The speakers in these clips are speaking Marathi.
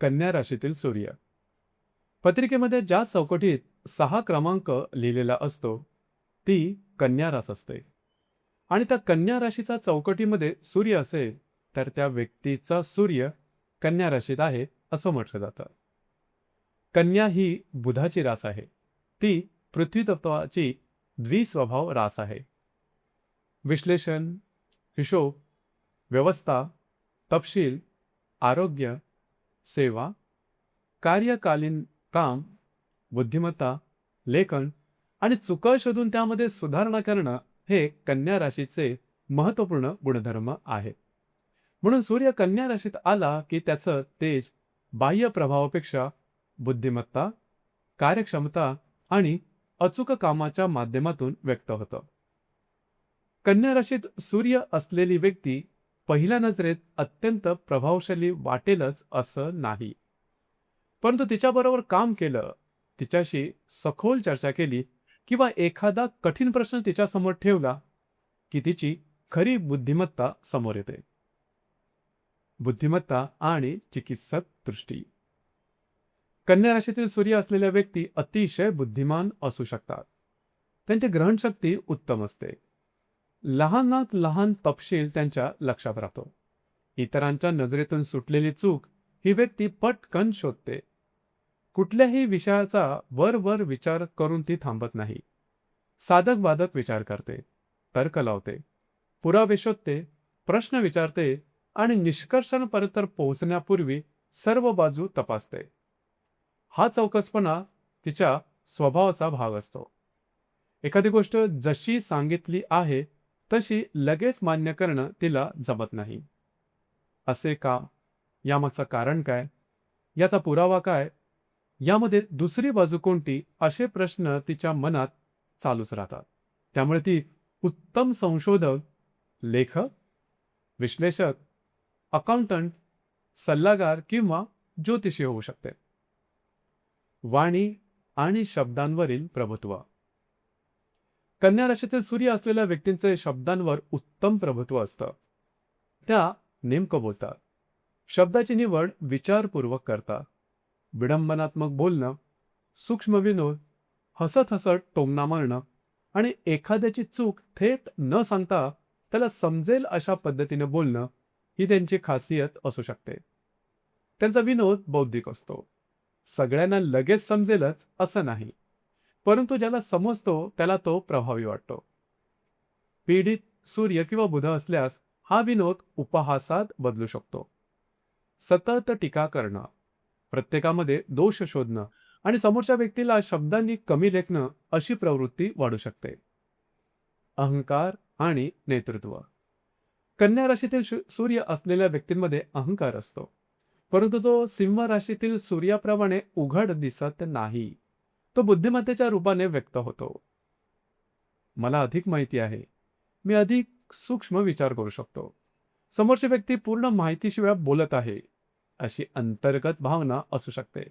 कन्या राशीतील सूर्य. पत्रिकेमध्ये ज्या चौकटीत 6 क्रमांक लिहिलेला असतो ती कन्या रास असते. आणि त्या कन्या राशीचा चौकटीमध्ये सूर्य असेल तर त्या व्यक्तीचा सूर्य कन्या राशीत आहे असं म्हटलं जातं. कन्या ही बुधाची रास आहे. ती पृथ्वी तत्वाची द्विस्वभाव रास आहे. विश्लेषण, हिशोब, व्यवस्था, तपशील, आरोग्य, सेवा, कार्यकालीन काम, बुद्धिमत्ता, लेखन आणि चुका शोधून त्यामध्ये सुधारणा करणं हे कन्या राशीचे महत्त्वपूर्ण गुणधर्म आहेत. म्हणून सूर्य कन्या राशीत आला की त्याचं तेज बाह्य प्रभावापेक्षा बुद्धिमत्ता, कार्यक्षमता आणि अचूक कामाच्या माध्यमातून व्यक्त होतं. कन्या राशीत सूर्य असलेली व्यक्ती पहिल्या नजरेत अत्यंत प्रभावशाली वाटेलच असं नाही, परंतु तिच्याबरोबर काम केलं, तिच्याशी सखोल चर्चा केली किंवा एखादा कठीण प्रश्न तिच्यासमोर ठेवला की तिची खरी बुद्धिमत्ता समोर येते. बुद्धिमत्ता आणि चिकित्सक दृष्टी. कन्या राशीतील सूर्य असलेल्या व्यक्ती अतिशय बुद्धिमान असू शकतात. त्यांची ग्रहणशक्ती उत्तम असते. लहानात लहान तपशील त्यांच्या लक्षात राहतो. इतरांच्या नजरेतून सुटलेली चूक ही व्यक्ती पटकन शोधते. कुठल्याही विषयाचा वर विचार करून ती थांबत नाही. साधक बाधक विचार करते, तर्क लावते, पुरावे शोधते, प्रश्न विचारते आणि निष्कर्षांपर्यंत पोहोचण्यापूर्वी सर्व बाजू तपासते. हा चौकसपणा तिच्या स्वभावाचा भाग असतो. एखादी गोष्ट जशी सांगितली आहे तशी लगेच मान्य करणं तिला जमत नाही. असे का? यामागचं कारण काय? याचा पुरावा काय? यामध्ये दुसरी बाजू कोणती? असे प्रश्न तिच्या मनात चालूच राहतात. त्यामुळे ती उत्तम संशोधक, लेखक, विश्लेषक, अकाउंटंट, सल्लागार किंवा ज्योतिषी होऊ शकते. वाणी आणि शब्दांवरील प्रभुत्व. कन्या राशीतील सूर्य असलेल्या व्यक्तींचे शब्दांवर उत्तम प्रभुत्व असतं. त्या नेमकं बोलतात. शब्दाची निवड विचारपूर्वक करतात. विडंबनात्मक बोलणं, सूक्ष्म विनोद, हसत हसत टोमणा मारणं आणि एखाद्याची चूक थेट न सांगता त्याला समजेल अशा पद्धतीने बोलणं ही त्यांची खासियत असू शकते. त्यांचा विनोद बौद्धिक असतो. सगळ्यांना लगेच समजेलच असं नाही, परंतु ज्याला समजतो त्याला तो प्रभावी वाटतो. पीडित सूर्य किंवा बुध असल्यास हा विनोद उपहासात बदलू शकतो. सतत टीका करणं, प्रत्येकामध्ये दोष शोधणं आणि समोरच्या व्यक्तीला शब्दांनी कमी लेखणं अशी प्रवृत्ती वाढू शकते. अहंकार आणि नेतृत्व. कन्या राशीतील सूर्य असलेल्या व्यक्तींमध्ये अहंकार असतो, परंतु तो सिंह राशीतील सूर्याप्रमाणे उघड दिसत नाही. तो बुद्धिमत्तेच्या रूपाने व्यक्त होतो. मला अधिक माहिती आहे, मी अधिक सूक्ष्म विचार करू शकतो. समोरची व्यक्ती पूर्ण माहितीशिवाय बोलत आहे अशी अंतर्गत भावना असू शकते.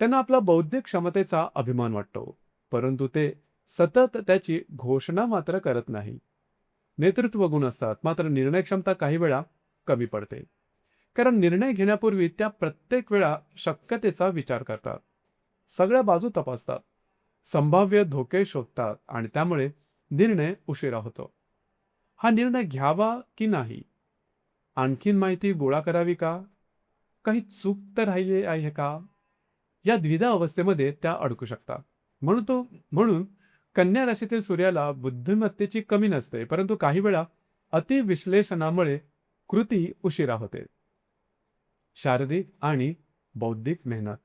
त्यांना आपला बौद्धिक क्षमतेचा अभिमान वाटतो, परंतु ते सतत त्याची घोषणा मात्र करत नाही. नेतृत्व गुण असतात, मात्र निर्णय क्षमता काही वेळा कमी पडते. कारण निर्णय घेण्यापूर्वी त्या प्रत्येक वेळा शक्यतेचा विचार करतात, सगळ्या बाजू तपासतात, संभाव्य धोके शोधतात आणि त्यामुळे निर्णय उशिरा होतो. हा निर्णय घ्यावा की नाही, आणखीन माहिती गोळा करावी का, काही चूक तर राहिली आहे का, या द्विधा अवस्थेमध्ये त्या अडकू शकतात. म्हणून कन्या राशीतील सूर्याला बुद्धिमत्तेची कमी नसते, परंतु काही वेळा अतिविश्लेषणामुळे कृती उशिरा होते. शारीरिक आणि बौद्धिक मेहनत.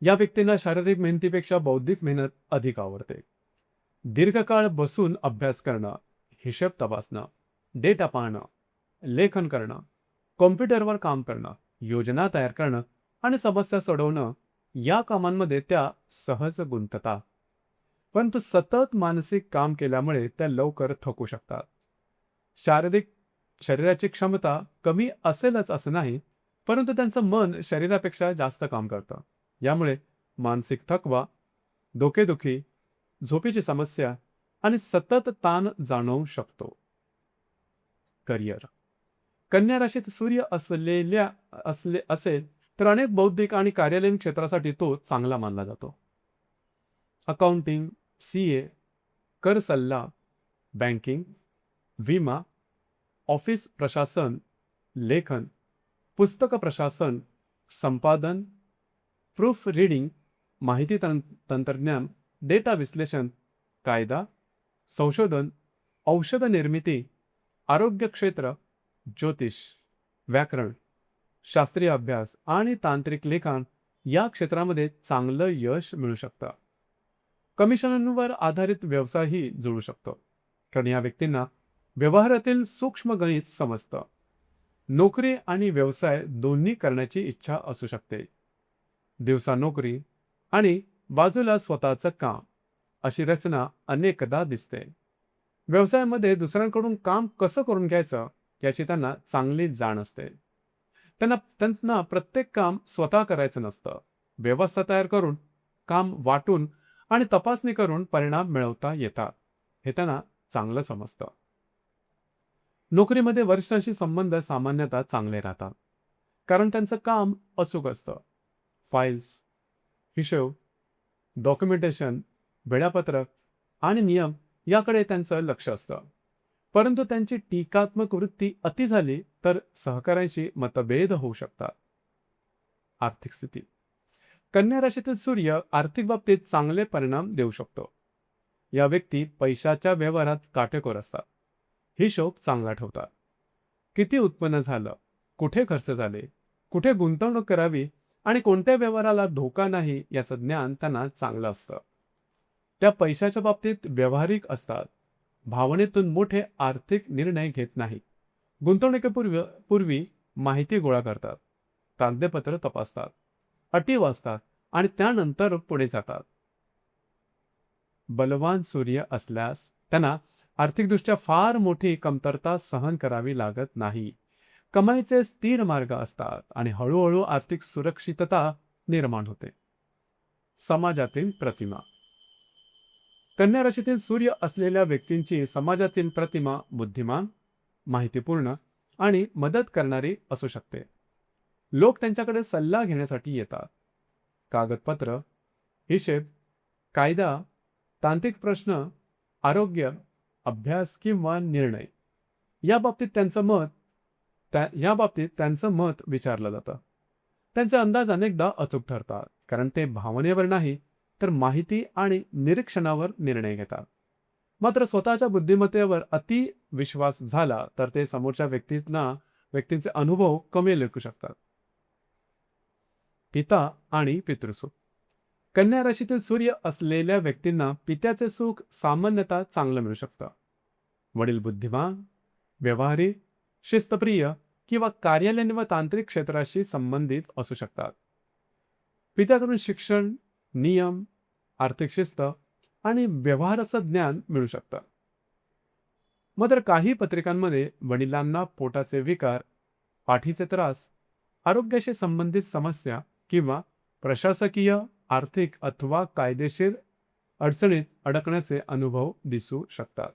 या व्यक्तींना शारीरिक मेहनतीपेक्षा बौद्धिक मेहनत अधिक आवडते. दीर्घकाळ बसून अभ्यास करणं, हिशेब तपासणं, डेटा पाहणं, लेखन करणं, कॉम्प्युटरवर काम करणं, योजना तयार करणं आणि समस्या सोडवणं या कामांमध्ये त्या सहज गुंततात. परंतु सतत मानसिक काम केल्यामुळे त्या लवकर थकू शकतात. शरीराची क्षमता कमी असेलच असं नाही, परंतु त्यांचं मन शरीरापेक्षा जास्त काम करतं. यामुळे मानसिक थकवा, डोकेदुखी, झोपेची समस्या आणि सतत ताण जाणवू शकतो. करिअर. कन्या राशीत सूर्य असेल तर अनेक बौद्धिक आणि कार्यालयीन क्षेत्रासाठी तो चांगला मानला जातो. अकाउंटिंग, CA, कर सल्ला, बँकिंग, विमा, ऑफिस प्रशासन, लेखन, पुस्तक प्रशासन, संपादन, प्रूफ रीडिंग, माहिती तंत्रज्ञान, डेटा विश्लेषण, कायदा, संशोधन, औषध निर्मिती, आरोग्य क्षेत्र, ज्योतिष, व्याकरण, शास्त्रीय अभ्यास आणि तांत्रिक लेखन या क्षेत्रामध्ये चांगलं यश मिळू शकतं. कमिशनवर आधारित व्यवसायही जुळू शकतो, कारण या व्यक्तींना व्यवहारातील सूक्ष्म गणित समजतं. नोकरी आणि व्यवसाय दोन्ही करण्याची इच्छा असू शकते. दिवसा नोकरी आणि बाजूला स्वतःचं काम अशी रचना अनेकदा दिसते. व्यवसायामध्ये दुसऱ्यांकडून काम कसं करून घ्यायचं याची त्यांना चांगली जाण असते. त्यांना प्रत्येक काम स्वतः करायचं नसतं. व्यवस्था तयार करून, काम वाटून आणि तपासणी करून परिणाम मिळवता येतात, हे त्यांना चांगलं समजतं. नोकरीमध्ये वरिष्ठांशी संबंध सामान्यतः चांगले राहतात, कारण त्यांचं काम अचूक असतं. फाईल्स, हिशोब, डॉक्युमेंटेशन, वेळापत्रक आणि नियम याकडे त्यांचं लक्ष असतं. परंतु त्यांची टीकात्मक वृत्ती अति झाली तर सहकाऱ्यांशी मतभेद होऊ शकतात. आर्थिक स्थिती. कन्या राशीतील सूर्य आर्थिक बाबतीत चांगले परिणाम देऊ शकतो. या व्यक्ती पैशाच्या व्यवहारात काटेकोर असतात. हिशोब चांगला ठेवतात. किती उत्पन्न झालं, कुठे खर्च झाले, कुठे गुंतवणूक करावी आणि कोणत्या व्यवहाराला धोका नाही याचं ज्ञान त्यांना चांगलं असतं. त्या पैशाच्या बाबतीत व्यावहारिक असतात. भावनेतून मोठे आर्थिक निर्णय घेत नाही. गुंतवणुकीपूर्वी माहिती गोळा करतात, कागदपत्र तपासतात, अटी वाचतात आणि त्यानंतर पुढे जातात. बलवान सूर्य असल्यास त्यांना आर्थिकदृष्ट्या फार मोठी कमतरता सहन करावी लागत नाही. कमाईचे स्थिर मार्ग असतात आणि हळूहळू आर्थिक सुरक्षितता निर्माण होते. समाजातील प्रतिमा. कन्या राशीतील सूर्य असलेल्या व्यक्तींची समाजातील प्रतिमा बुद्धिमान, माहितीपूर्ण आणि मदत करणारी असू शकते. लोक त्यांच्याकडे सल्ला घेण्यासाठी येतात. कागदपत्र, हिशेब, कायदा, तांत्रिक प्रश्न, आरोग्य, अभ्यास किंवा निर्णय याबाबतीत त्यांचं मत विचारलं जातं. त्यांचे अंदाज अनेकदा अचूक ठरतात, कारण ते भावनेवर नाही तर माहिती आणि निरीक्षणावर निर्णय घेतात. मात्र स्वतःच्या बुद्धिमत्तेवर अति विश्वास झाला तर ते समोरच्या व्यक्तींचे अनुभव कमी लेखू शकतात. पिता आणि पितृसुख. कन्या राशीतील सूर्य असलेल्या व्यक्तींना पित्याचे सुख सामान्यतः चांगलं मिळू शकतं. वडील बुद्धिमान, व्यवहारिक, शिस्तप्रिय किंवा कार्यालयीन व तांत्रिक क्षेत्राशी संबंधित असू शकतात. पित्याकडून शिक्षण, नियम, आर्थिक शिस्त आणि व्यवहाराचं ज्ञान मिळू शकतं. मात्र काही पत्रिकांमध्ये वडिलांना पोटाचे विकार, पाठीचे त्रास, आरोग्याशी संबंधित समस्या किंवा प्रशासकीय, आर्थिक अथवा कायदेशीर अडचणीत अडकण्याचे अनुभव दिसू शकतात.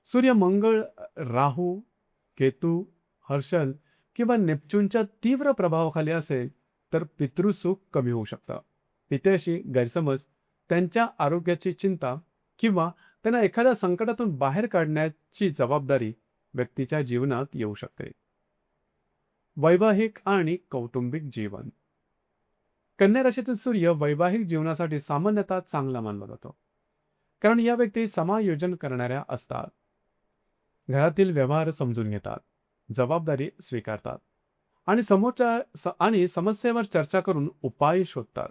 सूर्य मंगळ, राहू, केतू, हर्षल किंवा नेपच्यूनच्या तीव्र प्रभावाखाली असेल तर पितृसुख कमी होऊ शकतं. पित्याशी गैरसमज, त्यांच्या आरोग्याची चिंता किंवा त्यांना एखाद्या संकटातून बाहेर काढण्याची जबाबदारी व्यक्तीच्या जीवनात येऊ शकते. वैवाहिक आणि कौटुंबिक जीवन. कन्या राशीतील सूर्य वैवाहिक जीवनासाठी सामान्यतः चांगला मानला जातो, कारण या व्यक्ती समायोजन करणाऱ्या असतात. घरातील व्यवहार समजून घेतात, जबाबदारी स्वीकारतात आणि समस्येवर चर्चा करून उपाय शोधतात.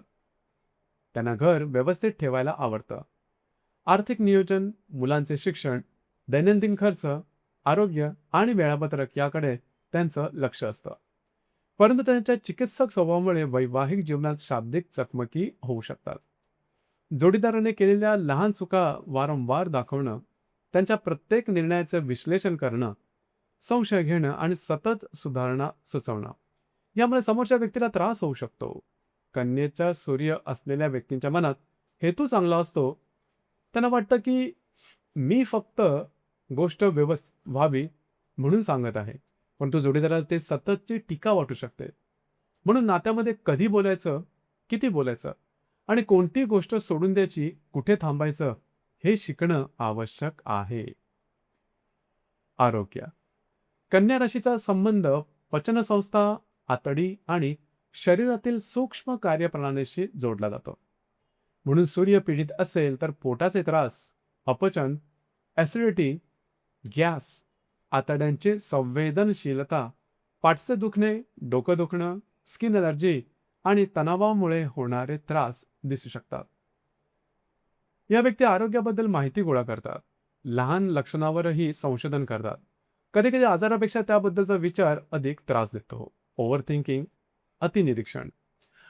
त्यांना घर व्यवस्थित ठेवायला आवडतं. आर्थिक नियोजन, मुलांचे शिक्षण, दैनंदिन खर्च, आरोग्य आणि वेळापत्रक याकडे त्यांचं लक्ष असतं. परंतु त्यांच्या चिकित्सक स्वभावामुळे वैवाहिक जीवनात शाब्दिक चकमकी होऊ शकतात. जोडीदाराने केलेल्या लहान चुका वारंवार दाखवणं, त्यांच्या प्रत्येक निर्णयाचं विश्लेषण करणं, संशय घेणं आणि सतत सुधारणा सुचवणं यामुळे समोरच्या व्यक्तीला त्रास होऊ शकतो. कन्येचा सूर्य असलेल्या व्यक्तींच्या मनात हेतू चांगला असतो. त्यांना वाटतं की मी फक्त गोष्ट व्यवस्थित व्हावी म्हणून सांगत आहे, परंतु जोडीदाराला ते सततची टीका वाटू शकते. म्हणून नात्यामध्ये कधी बोलायचं, किती बोलायचं आणि कोणती गोष्ट सोडून द्यायची, कुठे थांबायचं हे शिकणं आवश्यक आहे. आरोग्य. कन्या राशीचा संबंध पचनसंस्था, आतडी आणि शरीरातील सूक्ष्म कार्यप्रणालीशी जोडला जातो. म्हणून सूर्य पीडित असेल तर पोटाचे त्रास, अपचन, ॲसिडिटी, गॅस, आतड्यांची संवेदनशीलता, पाठचे दुखणे, डोकं दुखणं, स्किन एलर्जी आणि तणावामुळे होणारे त्रास दिसू शकतात. या व्यक्ती आरोग्याबद्दल माहिती गोळा करतात, लहान लक्षणावरही संशोधन करतात. कधी कधी आजारापेक्षा त्याबद्दलचा विचार अधिक त्रास देतो. ओव्हर थिंकिंग, अतिनिरीक्षण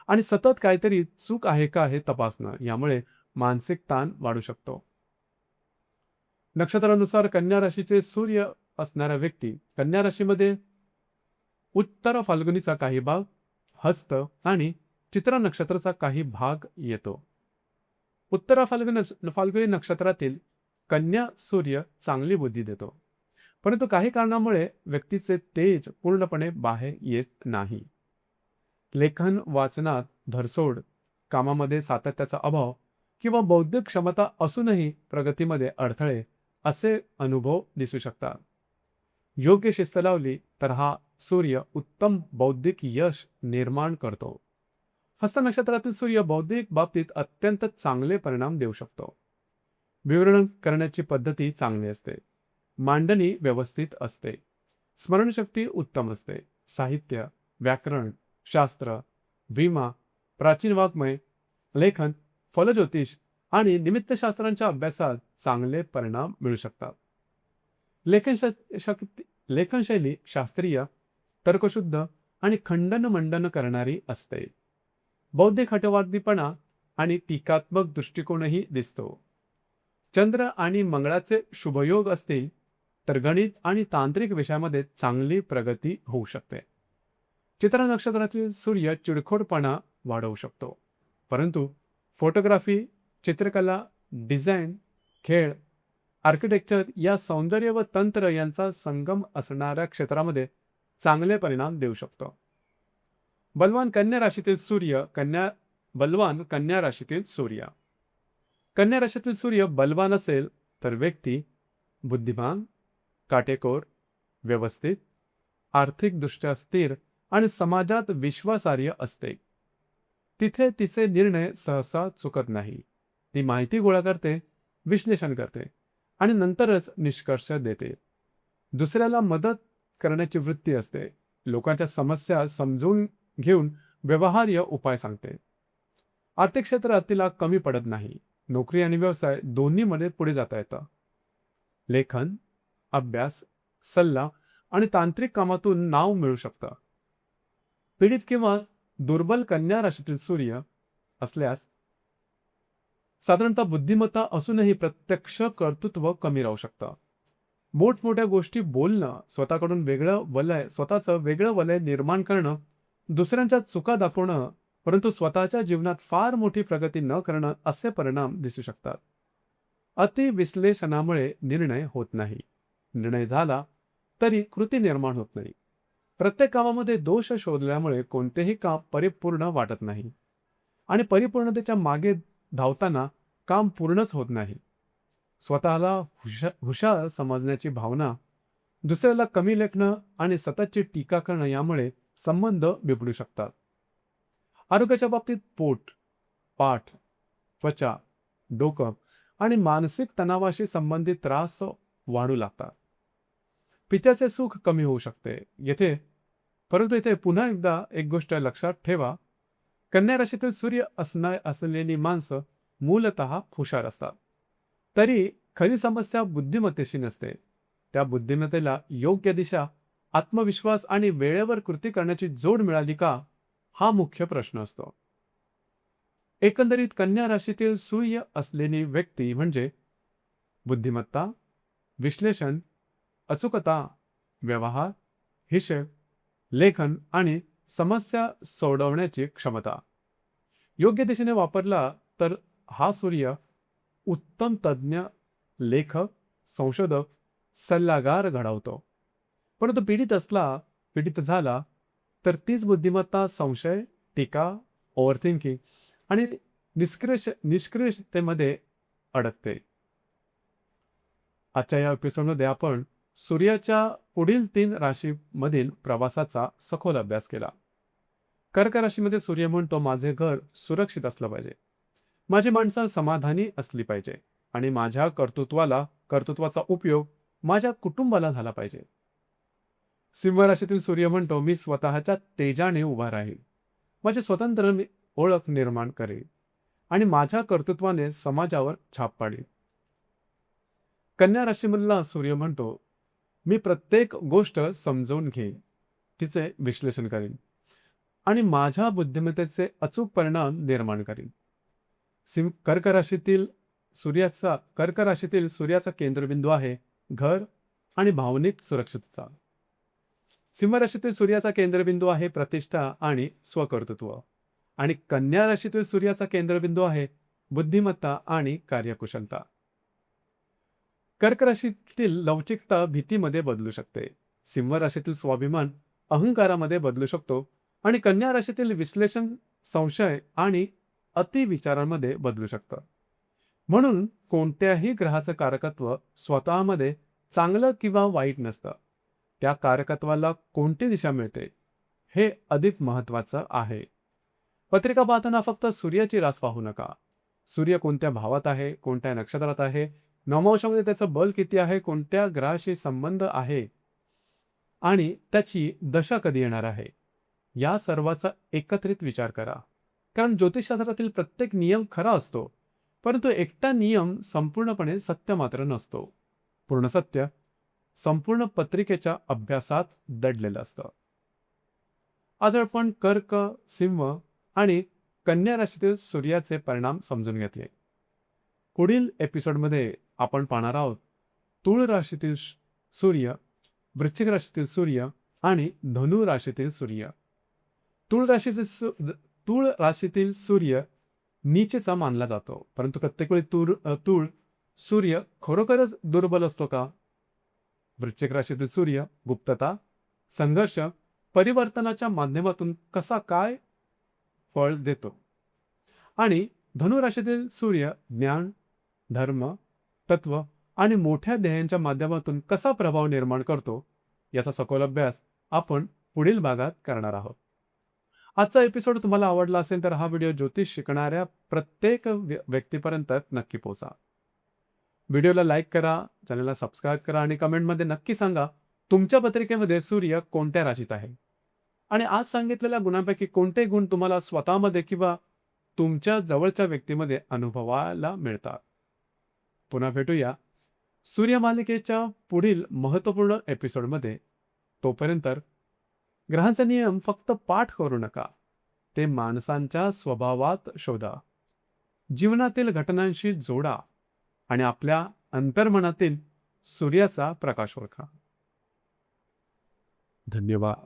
आणि सतत काहीतरी चूक आहे का हे तपासणं यामुळे मानसिक ताण वाढू शकतो. नक्षत्रानुसार कन्या राशीचे सूर्य असणाऱ्या व्यक्ती कन्या राशीमध्ये उत्तर फाल्गुनीचा काही भाग, हस्त आणि चित्रा नक्षत्राचा काही भाग येतो. उत्तरा फाल्गुनी नक्षत्रातील कन्या सूर्य चांगली बुद्धी देतो, परंतु काही कारणामुळे व्यक्तीचे तेज पूर्णपणे बाहेर येत नाही. लेखन वाचनात धरसोड, कामामध्ये सातत्याचा अभाव किंवा बौद्धिक क्षमता असूनही प्रगतीमध्ये अडथळे असे अनुभव दिसू शकतात. योग्य शिस्त लावली तर हा सूर्य उत्तम बौद्धिक यश निर्माण करतो. हस्त नक्षत्रातील सूर्य बौद्धिक बाबतीत अत्यंत चांगले परिणाम देऊ शकतो. विवरण करण्याची पद्धती चांगली असते, मांडणी व्यवस्थित असते, स्मरणशक्ती उत्तम असते. साहित्य, व्याकरण, शास्त्र, विमा, प्राचीन वाङ्मय, लेखन, फलज्योतिष आणि निमित्तशास्त्रांच्या अभ्यासात चांगले परिणाम मिळू शकतात. लेखनशैली शास्त्रीय, तर्कशुद्ध आणि खंडन मंडन करणारी असते. बौद्धिक हटवादीपणा आणि टीकात्मक दृष्टिकोनही दिसतो. चंद्र आणि मंगळाचे शुभयोग असतील तर गणित आणि तांत्रिक विषयामध्ये चांगली प्रगती होऊ शकते. चित्रा नक्षत्रातील सूर्य चिडखोरपणा वाढवू शकतो, परंतु फोटोग्राफी, चित्रकला, डिझाईन, खेळ, आर्किटेक्चर या सौंदर्य व तंत्र यांचा संगम असणाऱ्या क्षेत्रामध्ये चांगले परिणाम देऊ शकतो. बलवान कन्या राशीतील सूर्य कन्या राशीतील सूर्य बलवान असेल तर व्यक्ती बुद्धिमान, काटेकोर, व्यवस्थित, आर्थिकदृष्ट्या स्थिर आणि समाजात विश्वासार्ह असते. तिथे तिचे निर्णय सहसा चुकत नाही. ती माहिती गोळा करते, विश्लेषण करते आणि नंतरच निष्कर्ष देते. दुसऱ्याला मदत करण्याची वृत्ती असते. लोकांच्या समस्या समजून घेऊन व्यवहार्य उपाय सांगते. आर्थिक क्षेत्रात तिला कमी पडत नाही. नोकरी आणि व्यवसाय दोन्हीमध्ये पुढे जाता येतं. लेखन, अभ्यास, सल्ला आणि तांत्रिक कामातून नाव मिळू शकतं. पीडित किंवा दुर्बल कन्या राशीतील सूर्य असल्यास साधारणतः बुद्धिमत्ता असूनही प्रत्यक्ष कर्तृत्व कमी राहू शकतं. मोठमोठ्या गोष्टी बोलणं, स्वतःचं वेगळं वलय निर्माण करणं, दुसऱ्यांच्या चुका दाखवणं, परंतु स्वतःच्या जीवनात फार मोठी प्रगती न करणं असे परिणाम दिसू शकतात. अति विश्लेषणामुळे निर्णय होत नाही. निर्णय झाला तरी कृती निर्माण होत नाही. प्रत्येक कामामध्ये दोष शोधल्यामुळे कोणतेही काम परिपूर्ण वाटत नाही आणि परिपूर्णतेच्या मागे धावताना काम पूर्णच होत नाही. स्वतःला हुशार समजण्याची भावना, दुसऱ्याला कमी लेखणं आणि सततची टीका करणं यामुळे संबंध बिघडू शकतात. आरोग्याच्या बाबतीत पोट, पाठ, त्वचा, डोकं आणि मानसिक तणावाशी संबंधित त्रास वाढू लागतात. पित्याचे सुख कमी होऊ शकते. परंतु इथे पुन्हा एकदा एक गोष्ट लक्षात ठेवा, कन्या राशीतील सूर्य असलेली माणसं मूलतः हुशार असतात. तरी खरी समस्या बुद्धिमत्तेशी नसते. त्या बुद्धिमत्तेला योग्य दिशा, आत्मविश्वास आणि वेळेवर कृती करण्याची जोड मिळाली का, हा मुख्य प्रश्न असतो. एकंदरीत कन्या राशीतील सूर्य असलेली व्यक्ती म्हणजे बुद्धिमत्ता, विश्लेषण, अचूकता, व्यवहार, हिशेब, लेखन आणि समस्या सोडवण्याची क्षमता. योग्य दिशेने वापरला तर हा सूर्य उत्तम तज्ज्ञ, लेखक, संशोधक, सल्लागार घडवतो. परंतु पीडित झाला तर तीच बुद्धिमत्ता संशय, टीका, ओव्हरथिंकिंग आणि निष्क्रियतेमध्ये अडकते. आजच्या या एपिसोडमध्ये आपण सूर्याच्या पुढील 3 राशीमधील प्रवासाचा सखोल अभ्यास केला. कर्क राशीमध्ये सूर्य म्हणतो, माझे घर सुरक्षित असलं पाहिजे, माझी माणसं समाधानी असली पाहिजे आणि माझ्या कर्तृत्वाचा उपयोग माझ्या कुटुंबाला झाला पाहिजे. सिंह राशीतील सूर्य म्हणतो, मी स्वतःच्या तेजाने उभा राहील, माझे स्वतंत्र ओळख निर्माण करेल आणि माझ्या कर्तृत्वाने समाजावर छाप पाडेल. कन्या राशीमधला सूर्य म्हणतो, मी प्रत्येक गोष्ट समजून घेईन, तिचे विश्लेषण करेन आणि माझ्या बुद्धिमत्तेचे अचूक परिणाम निर्माण करेन. कर्क राशीतील सूर्याचा केंद्रबिंदू आहे घर आणि भावनिक सुरक्षितता. सिंह राशीतील सूर्याचा केंद्रबिंदू आहे प्रतिष्ठा आणि स्वकर्तृत्व आणि कन्या राशीतील सूर्याचा केंद्रबिंदू आहे बुद्धिमत्ता आणि कार्यकुशलता. कर्क राशीतील लवचिकता भीतीमध्ये बदलू शकते, सिंह राशीतील स्वाभिमान अहंकारामध्ये बदलू शकतो आणि कन्या राशीतील विश्लेषण संशय आणि अतिविचारांमध्ये बदलू शकतं. म्हणून कोणत्याही ग्रहाचं कारकत्व स्वतःमध्ये चांगलं किंवा वाईट नसतं, त्या कारकत्वाला कोणती दिशा मिळते हे अधिक महत्वाचं आहे. पत्रिका पाहताना फक्त सूर्याची रास पाहू नका. सूर्य कोणत्या भावात आहे, कोणत्या नक्षत्रात आहे, नवमांशामध्ये त्याचं बल किती आहे, कोणत्या ग्रहाशी संबंध आहे आणि त्याची दशा कधी येणार आहे, या सर्वाचा एकत्रित विचार करा. कारण ज्योतिषशास्त्रातील प्रत्येक नियम खरा असतो, परंतु एकटा नियम संपूर्णपणे सत्य मात्र नसतो. पूर्ण सत्य संपूर्ण पत्रिकेच्या अभ्यासात दडलेलं असतं. आज आपण कर्क, सिंह आणि कन्या राशीतील सूर्याचे परिणाम समजून घेतले. पुढील एपिसोडमध्ये आपण पाहणार आहोत तुळ राशीतील सूर्य, वृश्चिक राशीतील सूर्य आणि धनु राशीतील सूर्य. तुळ राशीतील सूर्य नीचेचा मानला जातो, परंतु प्रत्येक वेळी तुळ सूर्य खरोखरच दुर्बल असतो का? वृश्चिक राशीतील सूर्य गुप्तता, संघर्ष, परिवर्तनाच्या माध्यमातून कसा काय फळ देतो आणि धनु राशीतील सूर्य ज्ञान, धर्म, तत्व आणि मोठ्या ध्येयांच्या माध्यमातून कसा प्रभाव निर्माण करतो, याचा सखोल अभ्यास आपण पुढील भागात करणार आहोत. आजचा एपिसोड तुम्हाला आवडला असेल तर हा व्हिडिओ ज्योतिष शिकणाऱ्या प्रत्येक व्यक्तीपर्यंत नक्की पोहोचा. व्हिडिओला लाईक करा, चॅनलला सबस्क्राईब करा आणि कमेंटमध्ये नक्की सांगा तुमच्या पत्रिकेमध्ये सूर्य कोणत्या राशीत आहे आणि आज सांगितलेल्या गुणांपैकी कोणते गुण तुम्हाला स्वतःमध्ये किंवा तुमच्या जवळच्या व्यक्तीमध्ये अनुभवायला मिळतात. पुन्हा भेटूया सूर्य मालिकेच्या पुढील महत्त्वपूर्ण एपिसोडमध्ये. तोपर्यंत ग्रहांचे नियम फक्त पाठ करू नका, ते माणसांच्या स्वभावात शोधा, जीवनातील घटनांशी जोडा आणि आपल्या अंतर्मनातील सूर्याचा प्रकाश ओळखा. धन्यवाद.